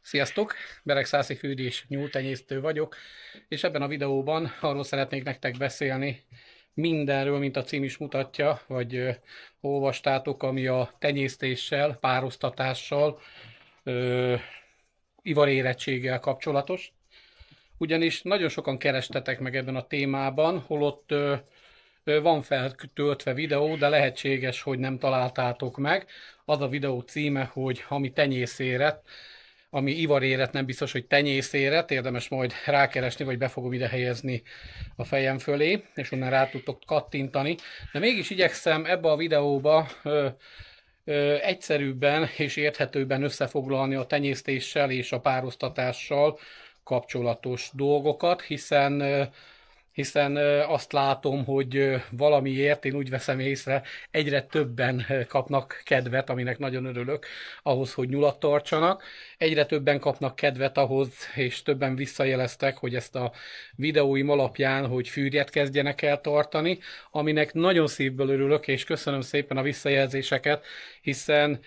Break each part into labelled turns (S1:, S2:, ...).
S1: Sziasztok! Beregszászi fűrés nyúltenyésztő vagyok, és ebben a videóban arról szeretnék nektek beszélni mindenről, mint a cím is mutatja, vagy olvastátok, ami a tenyésztéssel, pároztatással, ivarérettséggel kapcsolatos. Ugyanis nagyon sokan kerestetek meg ebben a témában, holott van feltöltve videó, de lehetséges, hogy nem találtátok meg. Az a videó címe, hogy ami tenyészéret, ami ivaréret, nem biztos, hogy tenyészéret, érdemes majd rákeresni, vagy be fogom ide helyezni a fejem fölé, és onnan rá tudtok kattintani. De mégis igyekszem ebbe a videóba egyszerűbben és érthetőbben összefoglalni a tenyésztéssel és a pároztatással kapcsolatos dolgokat, hiszen azt látom, hogy valamiért, én úgy veszem észre, egyre többen kapnak kedvet, aminek nagyon örülök, ahhoz, hogy nyulat tartsanak. Egyre többen kapnak kedvet ahhoz, és többen visszajeleztek, hogy ezt a videóim alapján, hogy fűrjet kezdjenek el tartani, aminek nagyon szívből örülök, és köszönöm szépen a visszajelzéseket, hiszen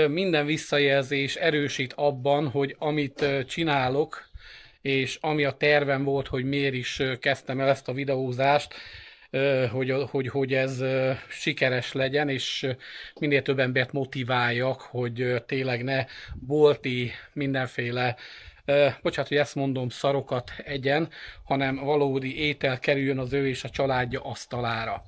S1: minden visszajelzés erősít abban, hogy amit csinálok, és ami a tervem volt, hogy miért is kezdtem el ezt a videózást, hogy ez sikeres legyen, és minél több embert motiváljak, hogy tényleg ne bolti mindenféle, bocsánat, hogy ezt mondom, szarokat egyen, hanem valódi étel kerüljön az ő és a családja asztalára.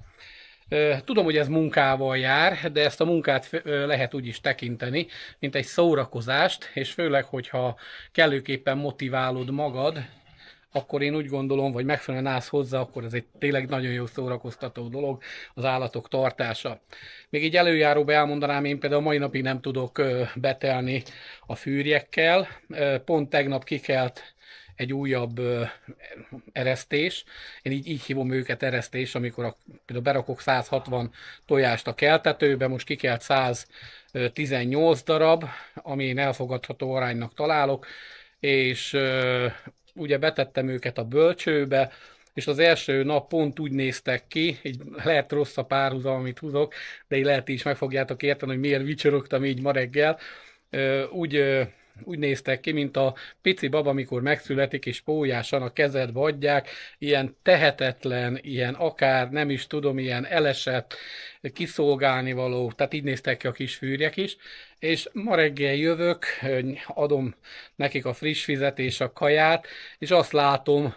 S1: Tudom, hogy ez munkával jár, de ezt a munkát lehet úgy is tekinteni, mint egy szórakozást, és főleg, hogyha kellőképpen motiválod magad, akkor én úgy gondolom, vagy megfelelően állsz hozzá, akkor ez egy tényleg nagyon jó szórakoztató dolog, az állatok tartása. Még így előjáróba elmondanám, én például mai napig nem tudok betelni a fűrjekkel. Pont tegnap kikelt egy újabb eresztés. Én így hívom őket eresztés, amikor például berakok 160 tojást a keltetőbe, most kikelt 118 darab, ami én elfogadható aránynak találok, és ugye betettem őket a bölcsőbe, és az első nap pont úgy néztek ki, így lehet rossz a párhuzam, amit húzok, de így lehet is meg fogjátok érteni, hogy miért vicsorogtam így ma reggel. Úgy néztek ki, mint a pici baba, amikor megszületik, és pólyásan a kezedbe adják, ilyen tehetetlen, ilyen akár, nem is tudom, ilyen elesett, kiszolgálni való, tehát így néztek ki a kis fűrjek is, és ma reggel jövök, adom nekik a friss vizet és a kaját, és azt látom,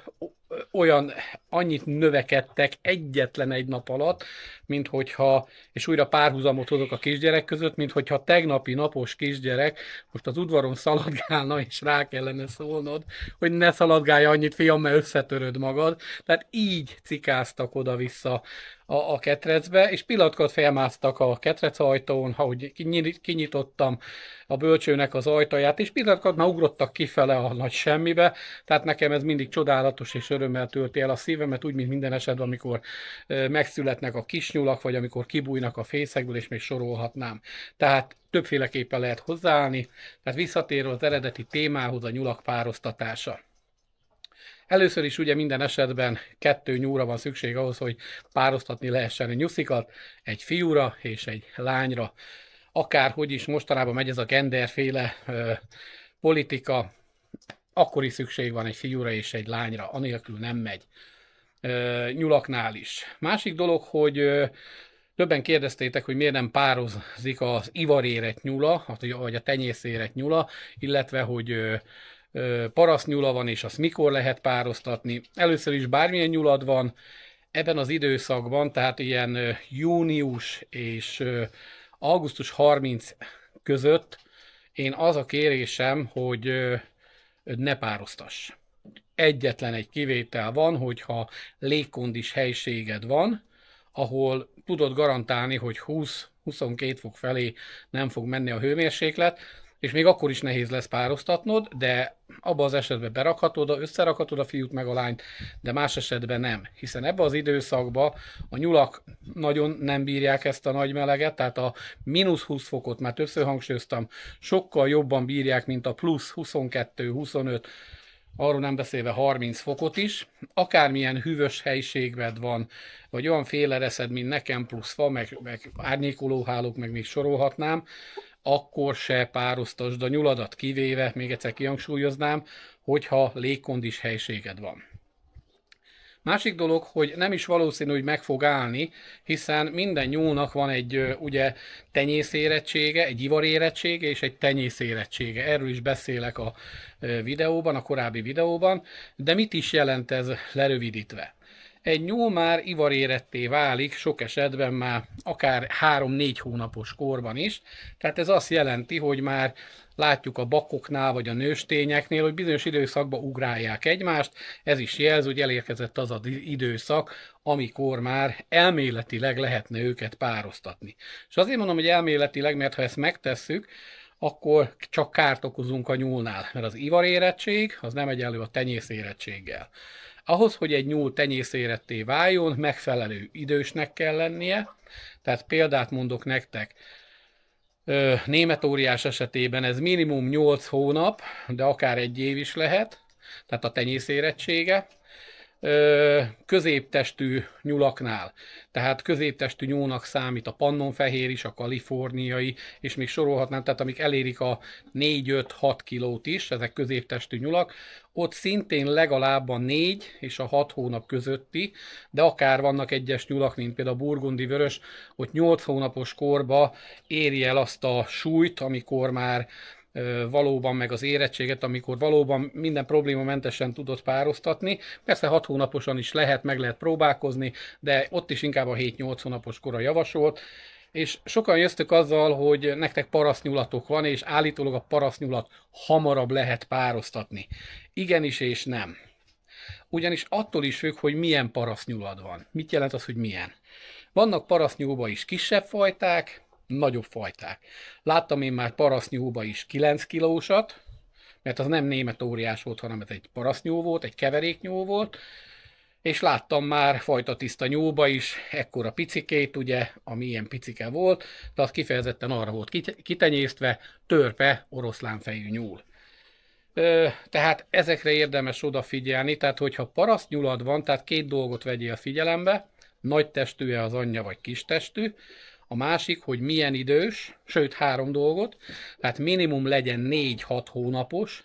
S1: annyit növekedtek egyetlen egy nap alatt, mint hogyha, és újra párhuzamot hozok a kisgyerek között, mint hogyha tegnapi napos kisgyerek most az udvaron szaladgálna, és rá kellene szólnod, hogy ne szaladgálj annyit, fiam, mert összetöröd magad. Tehát így cikáztak oda-vissza a ketrecbe, és pillanatkat felmásztak a ketrecajtón, ahogy kinyitottam a bölcsőnek az ajtaját, és pillanatkat már ugrottak kifele a nagy semmibe, tehát nekem ez mindig csodálatos és örömmel tölti el a szívemet, úgy, mint minden esetben, amikor megszületnek a kisnyulak, vagy amikor kibújnak a fészekből, és még sorolhatnám. Tehát többféleképpen lehet hozzáállni, tehát visszatérve az eredeti témához, a nyulak pároztatása. Először is ugye minden esetben 2 nyúlra van szükség ahhoz, hogy pároztatni lehessen a nyuszikat, egy fiúra és egy lányra. Akárhogy is mostanában megy ez a genderféle politika, akkor is szükség van egy fiúra és egy lányra, anélkül nem megy. Nyulaknál is. Másik dolog, hogy többen kérdeztétek, hogy miért nem pározik az ivarérett nyula, vagy a tenyészérett nyula, illetve hogy parasztnyula van, és azt mikor lehet pároztatni. Először is bármilyen nyulad van, ebben az időszakban, tehát ilyen június és augusztus 30 között én az a kérésem, hogy ne pároztass. Egyetlen egy kivétel van, hogyha légkondis helységed van, ahol tudod garantálni, hogy 20-22 fok felé nem fog menni a hőmérséklet, és még akkor is nehéz lesz pároztatnod, de abban az esetben berakhatod, összerakhatod a fiút meg a lányt, de más esetben nem. Hiszen ebben az időszakban a nyulak nagyon nem bírják ezt a nagy meleget, tehát a -20 fokot, már többször hangsúlyoztam, sokkal jobban bírják, mint a plusz 22-25, arról nem beszélve 30 fokot is. Akármilyen hűvös helyiséged van, vagy olyan félereszed, mint nekem, plusz fa, meg árnyékolóhálók, meg még sorolhatnám, akkor se pároztasd a nyuladat, kivéve, még egyszer kihangsúlyoznám, hogyha légkondis helységed van. Másik dolog, hogy nem is valószínű, hogy meg fog állni, hiszen minden nyúlnak van egy ugye tenyészérettsége, egy ivarérettsége és egy tenyészérettsége. Erről is beszélek a videóban, a korábbi videóban, de mit is jelent ez lerövidítve? Egy nyúl már ivaréretté válik, sok esetben már akár 3-4 hónapos korban is, tehát ez azt jelenti, hogy már látjuk a bakoknál vagy a nőstényeknél, hogy bizonyos időszakban ugrálják egymást, ez is jelzi, hogy elérkezett az az időszak, amikor már elméletileg lehetne őket pároztatni. És azért mondom, hogy elméletileg, mert ha ezt megtesszük, akkor csak kárt okozunk a nyúlnál, mert az ivarérettség az nem egyenlő a tenyészérettséggel. Ahhoz, hogy egy nyúl tenyészéretté váljon, megfelelő idősnek kell lennie, tehát példát mondok nektek, német óriás esetében ez minimum 8 hónap, de akár 1 év is lehet, tehát a tenyészérettsége. Középtestű nyulaknál, tehát középtestű nyúlnak számít a pannonfehér is, a kaliforniai, és még sorolhatnám, tehát amik elérik a 4-5-6 kilót is, ezek középtestű nyulak, ott szintén legalább a 4 és a 6 hónap közötti, de akár vannak egyes nyulak, mint például a burgundi vörös, ott 8 hónapos korba éri el azt a súlyt, amikor már valóban meg az érettséget, amikor valóban minden problémamentesen tudod pároztatni. Persze 6 hónaposan is lehet, meg lehet próbálkozni, de ott is inkább a 7-8 hónapos kora javasolt. És sokan jöztök azzal, hogy nektek parasztnyulatok van, és állítólag a parasztnyulat hamarabb lehet pároztatni. Igenis és nem. Ugyanis attól is függ, hogy milyen parasztnyulad van. Mit jelent az, hogy milyen? Vannak parasztnyúlban is kisebb fajták, nagyobb fajták. Láttam én már parasztnyúlba is 9 kilósat, mert az nem német óriás volt, hanem ez egy parasztnyúl volt, egy keveréknyúl volt, és láttam már fajta tiszta nyúlba is, ekkora picikét, ugye, ami ilyen picike volt, de az kifejezetten arra volt kitenyésztve, törpe oroszlánfejű nyúl. Tehát ezekre érdemes odafigyelni, tehát hogyha parasztnyulad van, tehát 2 dolgot vegyél figyelembe, nagy testű-e az anyja vagy kis testű, a másik, hogy milyen idős, sőt 3 dolgot, tehát minimum legyen 4-6 hónapos,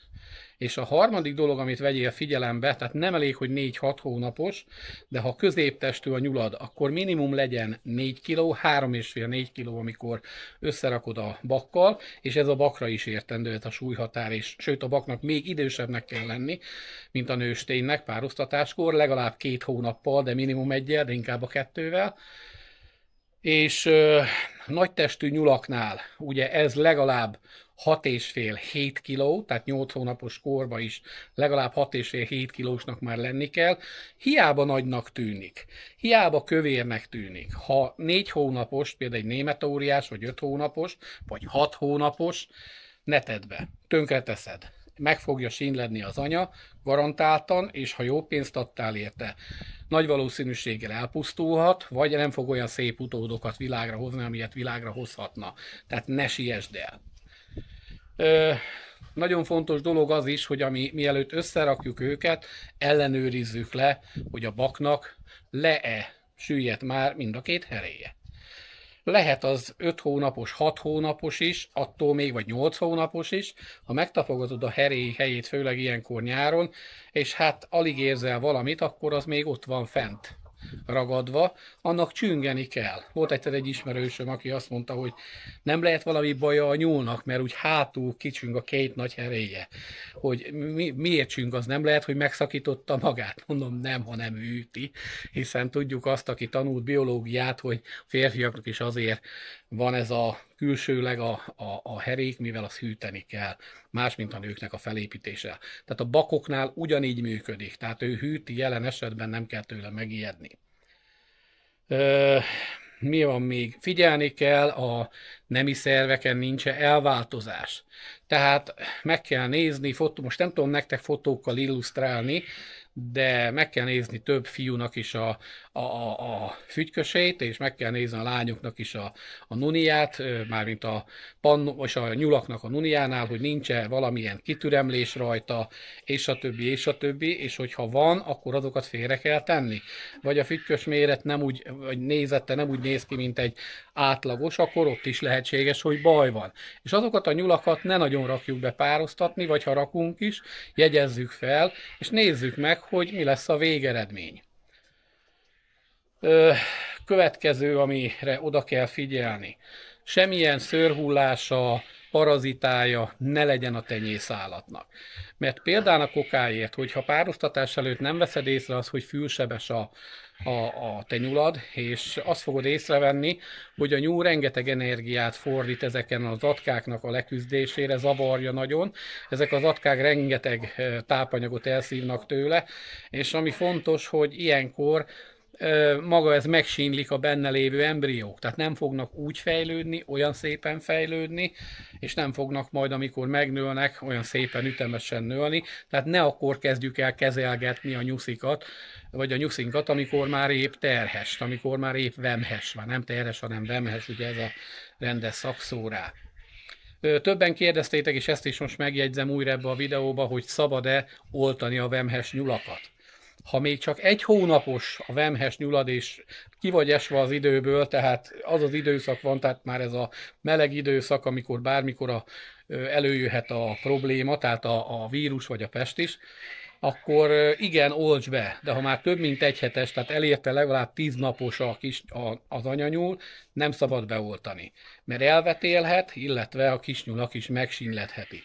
S1: és a harmadik dolog, amit vegyél figyelembe, tehát nem elég, hogy 4-6 hónapos, de ha középtestű a nyulad, akkor minimum legyen 4 kg, 3,5-4 kg, amikor összerakod a bakkal, és ez a bakra is értendő, ez a súlyhatár, és sőt a baknak még idősebbnek kell lenni, mint a nősténynek pároztatáskor, legalább 2 hónappal, de minimum 1-jel, de inkább a 2-vel. És nagytestű nyulaknál ugye ez legalább 6,5-7 kg, tehát 8 hónapos korban is legalább 6,5-7 kilósnak már lenni kell. Hiába nagynak tűnik, hiába kövérnek tűnik. Ha 4 hónapos, például egy német óriás, vagy 5 hónapos, vagy 6 hónapos, ne tedd be, tönkreteszed. Meg fogja sínledni az anya, garantáltan, és ha jó pénzt adtál érte, nagy valószínűséggel elpusztulhat, vagy nem fog olyan szép utódokat világra hozni, amilyet világra hozhatna. Tehát ne siessd el. Nagyon fontos dolog az is, hogy mielőtt összerakjuk őket, ellenőrizzük le, hogy a baknak le-e süllyedt már mind a 2 heréje. Lehet az 5 hónapos, 6 hónapos is, attól még, vagy 8 hónapos is, ha megtapogatod a heréi helyét, főleg ilyenkor nyáron, és hát alig érzel valamit, akkor az még ott van fent ragadva, annak csüngeni kell. Volt egyszer egy ismerősöm, aki azt mondta, hogy nem lehet valami baja a nyúlnak, mert úgy hátul kicsüng a 2 nagy heréje. Hogy miért csüng, az nem lehet, hogy megszakította magát. Mondom, nem, ha nem üti, hiszen tudjuk azt, aki tanult biológiát, hogy férfiaknak is azért van ez a külsőleg a herék, mivel az hűteni kell. Más, mint a nőknek a felépítése. Tehát a bakoknál ugyanígy működik. Tehát ő hűti, jelen esetben nem kell tőle megijedni. Mi van még? Figyelni kell, a nemi szerveken nincs elváltozás. Tehát meg kell nézni, most nem tudom nektek fotókkal illusztrálni, de meg kell nézni több fiúnak is a fügykösét, és meg kell nézni a lányoknak is a nuniát, mármint és a nyulaknak a nuniánál, hogy nincs-e valamilyen kitüremlés rajta, és a többi, és a többi, és hogyha van, akkor azokat félre kell tenni. Vagy a fügykös méret nem úgy, vagy nézette nem úgy néz ki, mint egy átlagos, akkor ott is lehetséges, hogy baj van. És azokat a nyulakat ne nagyon rakjuk be pároztatni, vagy ha rakunk is, jegyezzük fel, és nézzük meg, hogy mi lesz a végeredmény. Következő, amire oda kell figyelni. Semmilyen szőrhullása, parazitája ne legyen a tenyészállatnak. Mert például a kokáért, hogyha pároztatás előtt nem veszed észre az, hogy fülsebes a te nyulad, és azt fogod észrevenni, hogy a nyúl rengeteg energiát fordít ezeken az atkáknak a leküzdésére, zavarja nagyon. Ezek az atkák rengeteg tápanyagot elszívnak tőle, és ami fontos, hogy ilyenkor maga ez megsínlik a benne lévő embriók, tehát nem fognak úgy fejlődni, olyan szépen fejlődni, és nem fognak majd, amikor megnőnek, olyan szépen ütemesen nőni, tehát ne akkor kezdjük el kezelgetni a nyuszikat, vagy a nyuszinkat, amikor már épp terhes, amikor már épp vemhes van, nem terhes, hanem vemhes, ugye ez a rendes szakszó rá. Többen kérdeztétek, és ezt is most megjegyzem újra ebbe a videóba, hogy szabad-e oltani a vemhes nyulakat. Ha még csak 1 hónapos a vemhes nyulad, és ki vagy esve az időből, tehát az az időszak van, tehát már ez a meleg időszak, amikor bármikor előjöhet a probléma, tehát a vírus vagy a pest is, akkor igen, oltsd be, de ha már több mint 1 hetes, tehát elérte legalább 10 napos az anyanyúl, nem szabad beoltani, mert elvetélhet, illetve a kisnyulak is megsínlethetik.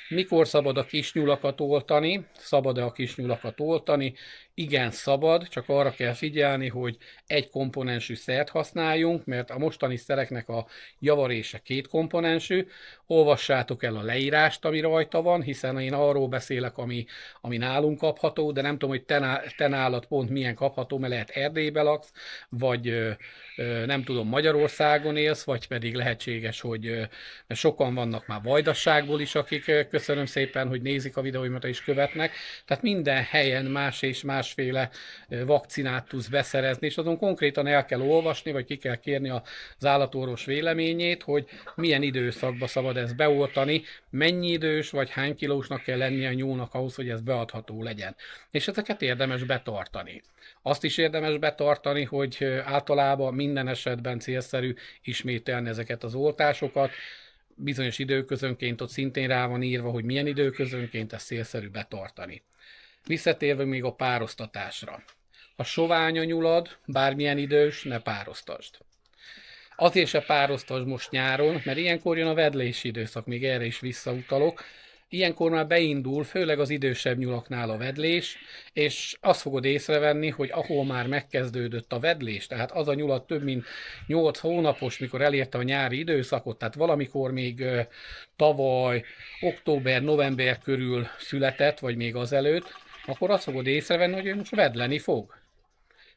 S1: Mikor szabad a kisnyulakat oltani? Szabad-e a kisnyulakat oltani? Igen, szabad, csak arra kell figyelni, hogy egy komponensű szert használjunk, mert a mostani szereknek a javarése 2 komponensű. Olvassátok el a leírást, ami rajta van, hiszen én arról beszélek, ami nálunk kapható, de nem tudom, hogy te nálad pont milyen kapható, mert lehet Erdélybe laksz, vagy nem tudom, Magyarországon élsz, vagy pedig lehetséges, hogy mert sokan vannak már Vajdaságból is, akik köszönöm szépen, hogy nézik a videóimat és követnek. Tehát minden helyen más és másféle vakcinát tudsz beszerezni, és azon konkrétan el kell olvasni, vagy ki kell kérni az állatorvos véleményét, hogy milyen időszakban szabad ezt beoltani, mennyi idős, vagy hány kilósnak kell lennie a nyúlnak ahhoz, hogy ez beadható legyen. És ezeket érdemes betartani. Azt is érdemes betartani, hogy általában minden esetben célszerű ismételni ezeket az oltásokat. Bizonyos időközönként ott szintén rá van írva, hogy milyen időközönként ezt célszerű betartani. Visszatérve még a pároztatásra. Ha sovány a nyulad, bármilyen idős, ne pároztasd. Azért se pároztasd most nyáron, mert ilyenkor jön a vedlési időszak, még erre is visszautalok. Ilyenkor már beindul, főleg az idősebb nyulaknál a vedlés, és azt fogod észrevenni, hogy ahol már megkezdődött a vedlés, tehát az a nyulat több mint 8 hónapos, mikor elérte a nyári időszakot, tehát valamikor még tavaly, október-november körül született, vagy még azelőtt, akkor azt fogod észrevenni, hogy ő most vedleni fog.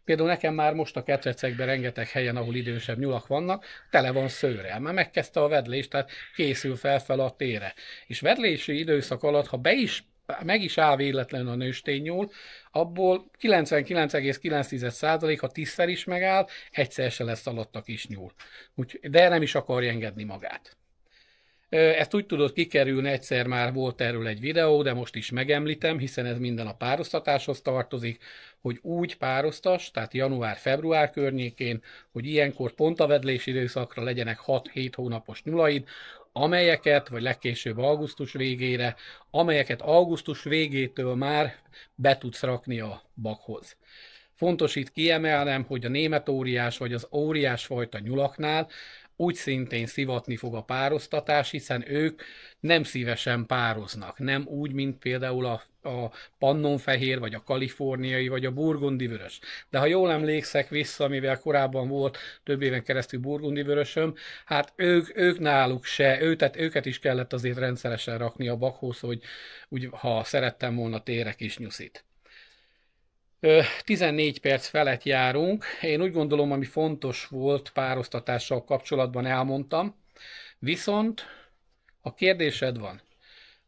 S1: Például nekem már most a ketrecekben rengeteg helyen, ahol idősebb nyulak vannak, tele van szőrrel. Már megkezdte a vedlést, tehát készül felfel a tére. És vedlési időszak alatt, ha meg is áll véletlenül a nősténynyúl, abból 99,9%, ha 10-szer is megáll, egyszer se lesz alatt a kis nyúl. De nem is akarja engedni magát. Ezt úgy tudod kikerülni, egyszer már volt erről egy videó, de most is megemlítem, hiszen ez minden a pároztatáshoz tartozik, hogy úgy pároztas, tehát január-február környékén, hogy ilyenkor pont a vedlési időszakra legyenek 6-7 hónapos nyulaid, amelyeket, vagy legkésőbb augusztus végére, amelyeket augusztus végétől már be tudsz rakni a bakhoz. Fontos itt kiemelnem, hogy a német óriás vagy az óriás fajta nyulaknál úgy szintén szivatni fog a pároztatás, hiszen ők nem szívesen pároznak. Nem úgy, mint például a pannonfehér, vagy a kaliforniai, vagy a burgundi vörös. De ha jól emlékszek vissza, mivel korábban volt több éven keresztül burgundi vörösöm, hát ők náluk se, őket is kellett azért rendszeresen rakni a bakhoz, hogy úgy, ha szerettem volna térre kis nyuszit. 14 perc felett járunk. Én úgy gondolom, ami fontos volt pároztatással kapcsolatban elmondtam. Viszont, ha kérdésed van,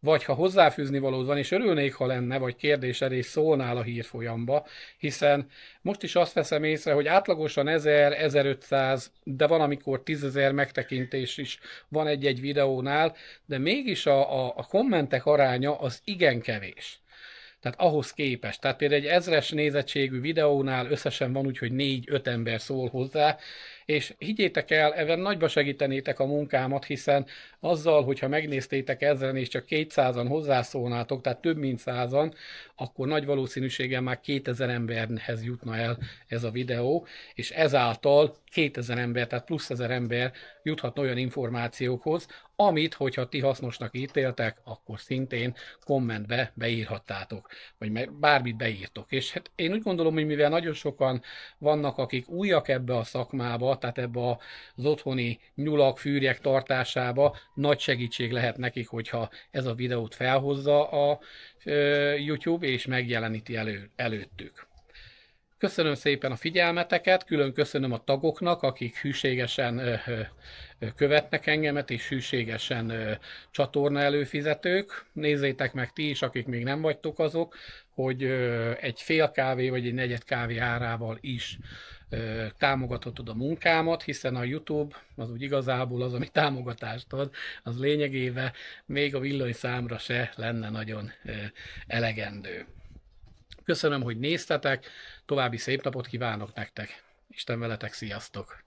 S1: vagy ha hozzáfűzni valód van, és örülnék, ha lenne, vagy kérdésed, és szólnál a hírfolyamba, hiszen most is azt veszem észre, hogy átlagosan 1000-1500, de van, amikor 10.000 megtekintés is van egy-egy videónál, de mégis a kommentek aránya az igen kevés. Tehát ahhoz képest. Tehát például egy 1000-es nézettségű videónál összesen van úgy, hogy 4-5 ember szól hozzá, és higgyétek el, ebben nagyba segítenétek a munkámat, hiszen azzal, hogyha megnéztétek 1000-en és csak 200-an hozzászólnátok, tehát több mint 100-an, akkor nagy valószínűséggel már 2000 emberhez jutna el ez a videó, és ezáltal 2000 ember, tehát plusz 1000 ember juthatna olyan információkhoz, amit, hogyha ti hasznosnak ítéltek, akkor szintén kommentbe beírhattátok, vagy bármit beírtok. És hát én úgy gondolom, hogy mivel nagyon sokan vannak, akik újak ebbe a szakmába, tehát ebbe az otthoni nyulak, fűrjek tartásába, nagy segítség lehet nekik, hogyha ez a videót felhozza a YouTube, és megjeleníti előttük. Köszönöm szépen a figyelmeteket, külön köszönöm a tagoknak, akik hűségesen követnek engemet, és hűségesen csatorna előfizetők. Nézzétek meg ti is, akik még nem vagytok azok, hogy egy fél kávé vagy egy negyed kávé árával is támogathatod a munkámat, hiszen a YouTube az úgy igazából az, ami támogatást ad, az lényegében még a villanyszámra se lenne nagyon elegendő. Köszönöm, hogy néztetek, további szép napot kívánok nektek. Isten veletek, sziasztok!